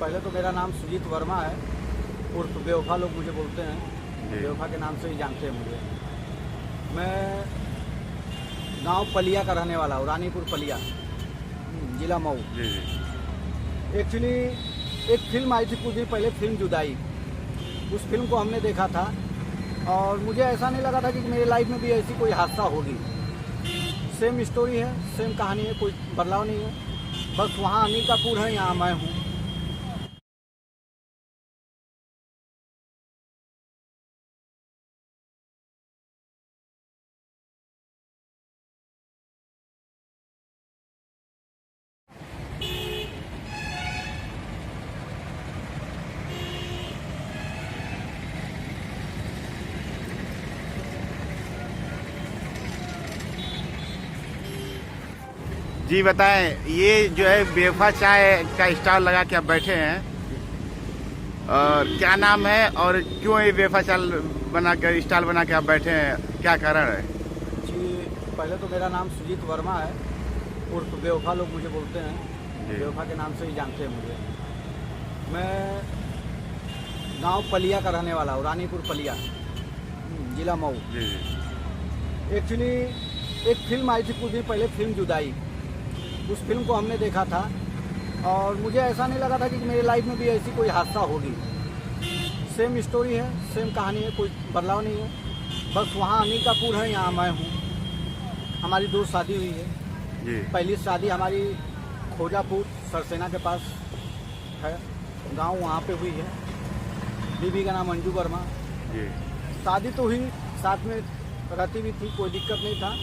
पहले तो मेरा नाम सुजीत वर्मा है, उर्फ बेवफा लोग मुझे बोलते हैं। बेवफा के नाम से ही जानते हैं मुझे। मैं गांव पलिया का रहने वाला हूँ, रानीपुर पलिया, जिला मऊ। एक्चुअली एक फिल्म आई थी कुछ दिन पहले, फिल्म जुदाई। उस फिल्म को हमने देखा था और मुझे ऐसा नहीं लगा था कि मेरी लाइफ में भी ऐसी कोई हादसा होगी। सेम स्टोरी है, सेम कहानी है, कोई बदलाव नहीं है। बस वहाँ अनिल कपूर है, यहाँ मैं हूँ। जी बताएं, ये जो है बेवफा चाय का स्टॉल लगा के आप बैठे हैं, और क्या नाम है और क्यों ये बेवफा चाय बना कर स्टॉल बना के आप बैठे हैं, क्या कारण है? जी, पहले तो मेरा नाम सुजीत वर्मा है, उर्फ बेवफा लोग मुझे बोलते हैं। बेवफा के नाम से ही जानते हैं मुझे। मैं गांव पलिया का रहने वाला हूँ, रानीपुर पलिया, जिला मऊ। एक्चुअली एक फिल्म आई थी कुछ दिन पहले, फिल्म जुदाई। उस फिल्म को हमने देखा था और मुझे ऐसा नहीं लगा था कि मेरी लाइफ में भी ऐसी कोई हादसा होगी। सेम स्टोरी है, सेम कहानी है, कोई बदलाव नहीं है। बस वहाँ अनिल कपूर है, यहाँ मैं हूँ। हमारी 2 शादी हुई है। पहली शादी हमारी खोजापुर सरसेना के पास है, गांव वहाँ पे हुई है। बीवी का नाम अंजू वर्मा। शादी तो हुई, साथ में रहती भी थी, कोई दिक्कत नहीं था,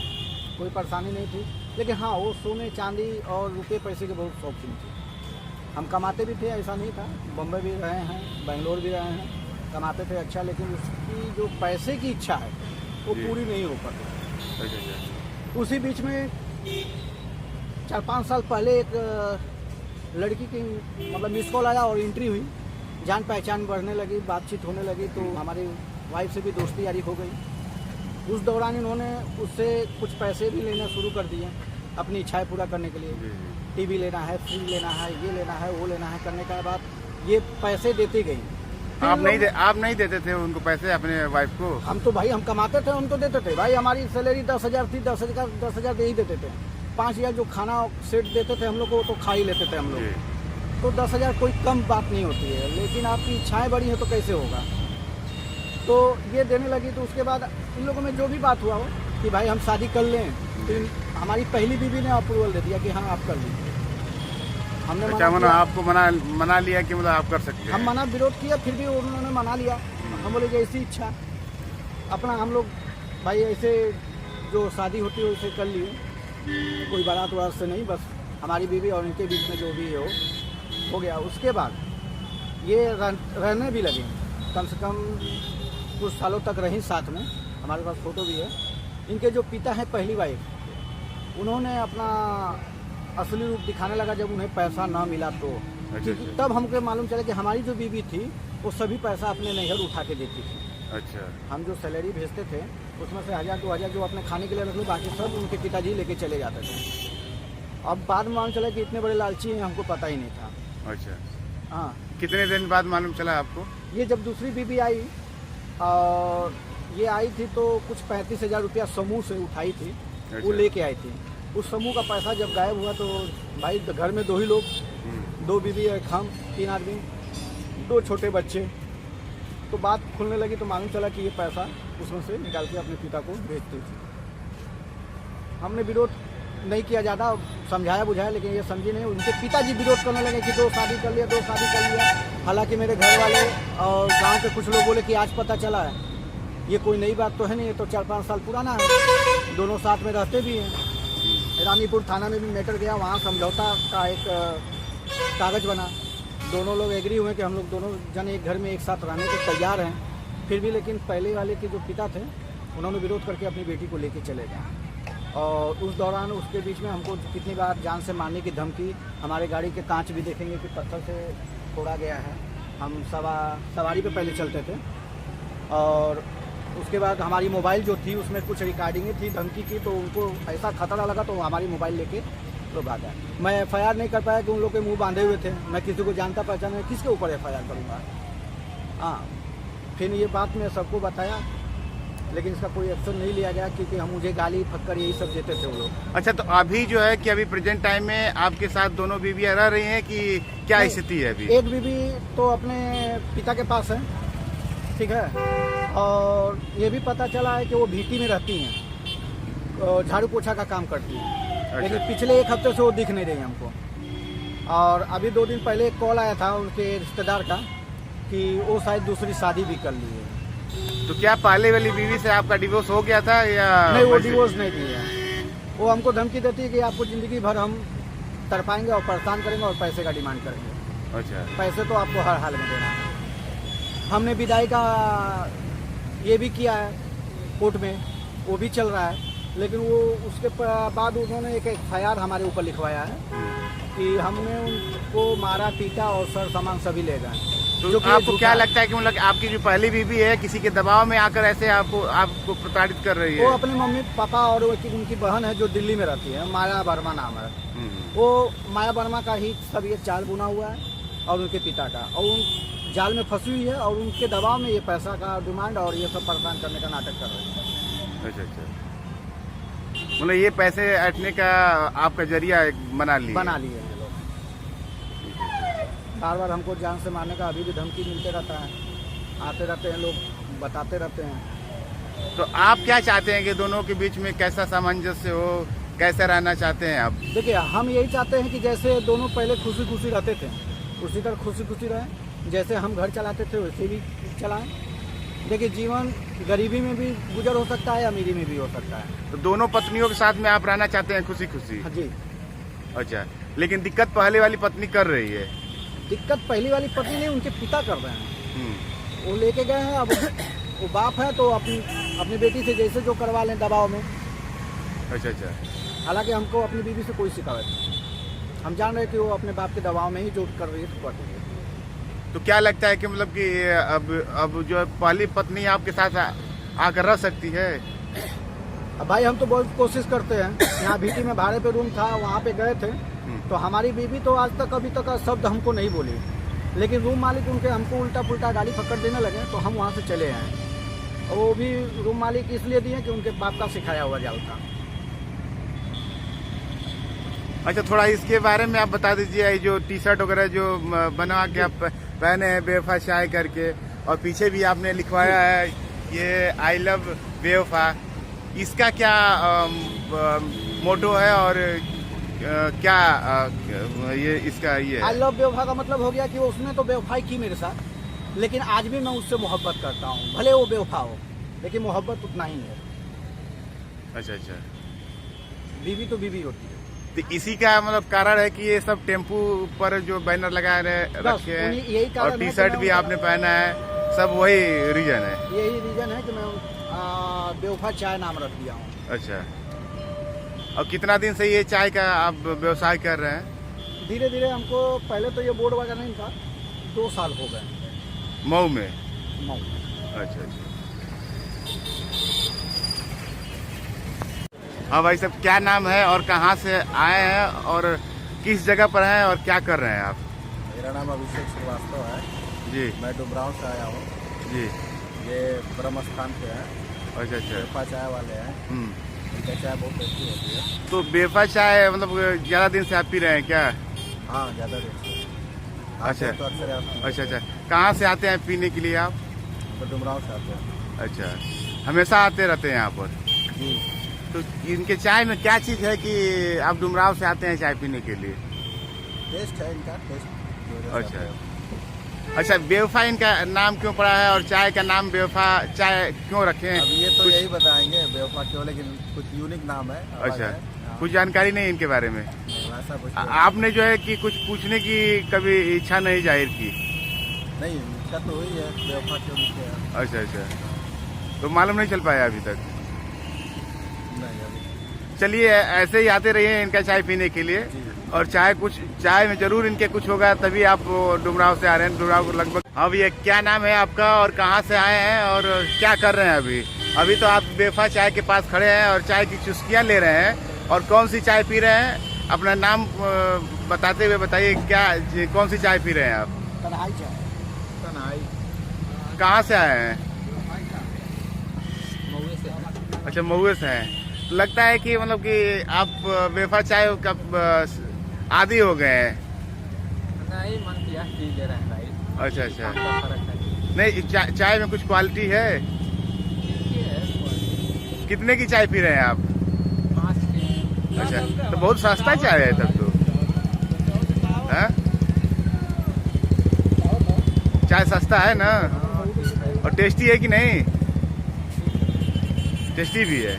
कोई परेशानी नहीं थी। लेकिन हाँ, वो सोने चांदी और रुपये पैसे के बहुत शौकीन थे। हम कमाते भी थे, ऐसा नहीं था। बम्बई भी रहे हैं, बेंगलोर भी रहे हैं, कमाते थे अच्छा। लेकिन उसकी जो पैसे की इच्छा है वो पूरी नहीं हो पाती। उसी बीच में 4-5 साल पहले एक लड़की की मतलब मिस कॉल आया और एंट्री हुई। जान पहचान बढ़ने लगी, बातचीत होने लगी, तो हमारी वाइफ से भी दोस्ती यारी हो गई। उस दौरान इन्होंने उससे कुछ पैसे भी लेना शुरू कर दिए अपनी इच्छाएं पूरा करने के लिए। टीवी लेना है, फ्रिज लेना है, ये लेना है, वो लेना है। करने के बाद ये पैसे देती गई। आप नहीं देते थे उनको पैसे, अपने वाइफ को? हम तो भाई, हम कमाते थे, उनको देते थे। भाई हमारी सैलरी 10,000 थी, 10,000 दे ही देते थे। 5,000 जो खाना सेट देते थे हम लोग को, तो खा ही लेते थे हम लोग। तो 10,000 कोई कम बात नहीं होती है। लेकिन आपकी इच्छाएं बड़ी हैं तो कैसे होगा। तो ये देने लगी। तो उसके बाद इन लोगों में जो भी बात हुआ हो कि भाई हम शादी कर लें, तो हमारी पहली बीवी ने अप्रूवल दे दिया कि हाँ आप कर लीजिए। हमने आपको मना लिया कि मतलब आप कर सकते हैं? हम मना विरोध किया, फिर भी उन्होंने मना लिया। हम बोले जैसी इच्छा अपना, हम लोग भाई ऐसे जो शादी होती है उसे कर लिए, कोई बारात वारात से नहीं, बस हमारी बीवी और इनके बीच में जो भी हो गया। उसके बाद ये रहने भी लगे, कम से कम कुछ सालों तक रही साथ में। हमारे पास फोटो भी है। इनके जो पिता हैं, पहली वाइफ, उन्होंने अपना असली रूप दिखाने लगा जब उन्हें पैसा ना मिला तो। तब हमको मालूम चला कि हमारी जो बीवी थी वो सभी पैसा अपने नैहर उठा के देती थी। अच्छा। हम जो सैलरी भेजते थे उसमें से 1,000-2,000 जो अपने खाने के लिए रख लो, बाकी सब उनके पिताजी लेके चले जाते थे। अब बाद में मालूम चला कि इतने बड़े लालची हैं, हमको पता ही नहीं था। अच्छा। हाँ। कितने दिन बाद मालूम चला आपको? ये जब दूसरी बीवी आई और ये आई थी तो कुछ 35,000 रुपया समूह से उठाई थी। अच्छा। वो लेके आई थी। उस समूह का पैसा जब गायब हुआ तो भाई घर में 2 ही लोग, 2 बीवी, एक हम, 3 आदमी, 2 छोटे बच्चे। तो बात खुलने लगी तो मालूम चला कि ये पैसा उसमें से निकाल के अपने पिता को भेजती थी। हमने विरोध नहीं किया, ज़्यादा समझाया बुझाया, लेकिन ये समझी नहीं। उनके पिताजी विरोध करने लगे कि 2 शादी कर लिया, 2 शादी कर लिया। हालांकि मेरे घर वाले और गांव के कुछ लोग बोले कि आज पता चला है, ये कोई नई बात तो है नहीं, ये तो 4-5 साल पुराना है। दोनों साथ में रहते भी हैं। रानीपुर थाना में भी मैटर गया, वहाँ समझौता का एक कागज़ बना। दोनों लोग एग्री हुए कि हम लोग दोनों जन एक घर में एक साथ रहने के तैयार हैं। फिर भी लेकिन पहले वाले के जो पिता थे उन्होंने विरोध करके अपनी बेटी को लेके चले गए। और उस दौरान उसके बीच में हमको कितनी बार जान से मारने की धमकी। हमारे गाड़ी के कांच भी देखेंगे कि पत्थर से तोड़ा गया है। हम सवारी पे पहले चलते थे और उसके बाद हमारी मोबाइल जो थी उसमें कुछ रिकॉर्डिंगें थी धमकी की, तो उनको ऐसा खतरा लगा तो हमारी मोबाइल लेके तो बात है। मैं FIR नहीं कर पाया कि उन लोग के मुंह बांधे हुए थे। मैं किसी को जानता पहचाना, किसके ऊपर FIR करूँगा? हाँ, फिर ये बात मैं सबको बताया, लेकिन इसका कोई एक्शन नहीं लिया गया क्योंकि हम मुझे गाली फक्कर यही सब देते थे वो लोग। अच्छा, तो अभी जो है कि अभी प्रेजेंट टाइम में आपके साथ दोनों बीवियां रह रही हैं कि क्या स्थिति है अभी? एक बीवी तो अपने पिता के पास है, ठीक है, और ये भी पता चला है कि वो भीटी में रहती हैं, झाड़ू पोछा का काम करती हैं। अच्छा। लेकिन पिछले 1 हफ्ते से वो दिख नहीं रही हमको। और अभी 2 दिन पहले एक कॉल आया था उनके रिश्तेदार का कि वो शायद दूसरी शादी भी कर ली है। तो क्या पहले वाली बीवी से आपका डिवोर्स हो गया था या? नहीं, वो डिवोर्स नहीं दिया। वो हमको धमकी देती है कि आपको जिंदगी भर हम तरपाएंगे और परेशान करेंगे और पैसे का डिमांड करेंगे। अच्छा। पैसे तो आपको हर हाल में देना है। हमने विदाई का ये भी किया है कोर्ट में, वो भी चल रहा है, लेकिन वो उसके बाद उन्होंने एक FIR हमारे ऊपर लिखवाया है कि हमने उनको मारा, पीटा और सर सामान सभी ले गए। तो आपको क्या लगता है कि मतलब आपकी जो पहली बीवी है किसी के दबाव में आकर ऐसे आपको प्रताड़ित कर रही है? वो अपने मम्मी पापा और उनकी बहन है जो दिल्ली में रहती है, माया वर्मा नाम है। वो माया वर्मा का ही सब ये चाल बुना हुआ है और उनके पिता का, और उन जाल में फंसी हुई है और उनके दबाव में ये पैसा का डिमांड और ये सब परेशान करने का नाटक कर रही है। अच्छा अच्छा, मतलब ये पैसे ऐंठने का आपका जरिया बना लिए हैं लोग। बार बार हमको जान से मारने का अभी भी धमकी मिलते रहता है, आते रहते हैं लोग, बताते रहते हैं। तो आप क्या चाहते हैं कि दोनों के बीच में कैसा सामंजस्य हो, कैसे रहना चाहते हैं आप? देखिए, हम यही चाहते हैं कि जैसे दोनों पहले खुशी खुशी रहते थे उसी तरह खुशी खुशी रहें, जैसे हम घर चलाते थे वैसे भी चलाएं। देखिए, जीवन गरीबी में भी गुजर हो सकता है, अमीरी में भी हो सकता है। तो दोनों पत्नियों के साथ में आप रहना चाहते हैं खुशी खुशी? हाँ जी। अच्छा, लेकिन दिक्कत पहले वाली पत्नी कर रही है? दिक्कत पहली वाली पत्नी नहीं, उनके पिता कर रहे हैं। वो लेके गए हैं, अब वो बाप है तो अपनी बेटी से जैसे जो करवा लें दबाव में। अच्छा अच्छा। हालांकि हमको अपनी बीवी से कोई शिकायत नहीं, हम जान रहे हैं कि वो अपने बाप के दबाव में ही जो कर रही है तो कर रही है। तो क्या लगता है कि मतलब कि अब जो पहली पत्नी आपके साथ आकर रह सकती है? अब भाई, हम तो बहुत कोशिश करते हैं। यहाँ भीटी में भाड़े पे रूम था, वहाँ पे गए थे, तो हमारी बीवी तो आज तक अभी तक शब्द हमको नहीं बोली, लेकिन रूम मालिक उनके हमको उल्टा पुल्टा गाली फक्कड़ देने लगे, तो हम वहाँ से चले आए। और वो भी रूम मालिक इसलिए दिए कि उनके बाप का सिखाया हुआ जाल था। अच्छा, थोड़ा इसके बारे में आप बता दीजिए। जो टी-शर्ट वगैरह जो बना के आप पहने हैं बेवफा चाय करके, और पीछे भी आपने लिखवाया है ये आई लव बेवफा, इसका क्या मोटो है और क्या ये इसका ये आई लव बेवफा का मतलब हो गया कि उसने तो बेवफाई की मेरे साथ, लेकिन आज भी मैं उससे मोहब्बत करता हूँ, भले वो बेवफा हो, लेकिन मोहब्बत उतना ही है। अच्छा अच्छा, बीवी तो बीवी होती है। तो इसी का मतलब कारण है कि ये सब टेम्पू पर जो बैनर लगाए रखे हैं और टी-शर्ट भी आपने पहना है, सब वही रीजन है? यही रीजन है कि मैं बेवफा चाय नाम रख दिया हूँ। अच्छा, और कितना दिन से ये चाय का आप व्यवसाय कर रहे हैं? धीरे धीरे हमको, पहले तो ये बोर्ड वगैरह नहीं था, 2 साल हो गए मऊ में। मऊ। अच्छा अच्छा। हाँ भाई साहब, क्या नाम है और कहाँ से आए हैं और किस जगह पर हैं और क्या कर रहे हैं आप? मेरा नाम अभिषेक श्रीवास्तव है जी। मैं डुमराव से आया हूँ जी। ये ब्रह्म स्थान पे है। अच्छा अच्छा। बेवफा चाय वाले हैं, इनका चाय बहुत टेस्टी होती है। तो बेवफा चाय मतलब ज़्यादा दिन से आप पी रहे हैं क्या? हाँ, ज़्यादा देर से। अच्छा तो अक्सर अच्छा अच्छा। कहाँ से आते हैं पीने के लिए आप? तो डुमराव से आते हैं। अच्छा, हमेशा आते रहते हैं यहाँ पर? जी। तो इनके चाय में क्या चीज़ है कि आप डुमराव से आते हैं चाय पीने के लिए? टेस्ट है इनका, टेस्ट। अच्छा अच्छा, बेवफा इनका नाम क्यों पड़ा है और चाय का नाम बेवफा चाय क्यों रखे हैं? अब ये तो यही बताएंगे बेवफा क्यों, लेकिन कुछ यूनिक नाम है। अच्छा, कुछ जानकारी नहीं इनके बारे में? ऐसा कुछ आपने जो है कि कुछ पूछने की कभी इच्छा नहीं जाहिर की? नहीं, इच्छा तो हुई है, बेवफा क्यों लिखे हैं। अच्छा अच्छा, तो मालूम नहीं चल पाया अभी तक? नहीं, अभी। चलिए, ऐसे ही आते रहिए इनका चाय पीने के लिए, और चाय में जरूर इनके कुछ होगा, तभी आप डुमराव से आ रहे हैं। डुमराव को लगभग। हाँ भैया, क्या नाम है आपका और कहाँ से आए हैं और क्या कर रहे हैं अभी? अभी तो आप बेवफा चाय के पास खड़े हैं और चाय की चुस्कियाँ ले रहे हैं, और कौन सी चाय पी रहे हैं अपना नाम बताते हुए बताइए, क्या कौन सी चाय पी रहे हैं आप? कढ़ाई चाय। कन्हाई कहाँ से आए हैं? महुए से। अच्छा, महुए से हैं। तो लगता है कि मतलब कि आप बेफा चाय का आदी हो गए हैं। नहीं, मन किया पी ले रहे हैं भाई। अच्छा अच्छा। का फर्क है। नहीं, चाय में कुछ क्वालिटी है? ठीक है, क्वालिटी। कितने की चाय पी रहे हैं आप? 5 के। अच्छा, तो बहुत सस्ता चाय है तब तो। हाँ? चाय सस्ता है ना? हाँ, ठीक है। और टेस्टी है कि नहीं? टेस्टी भी है।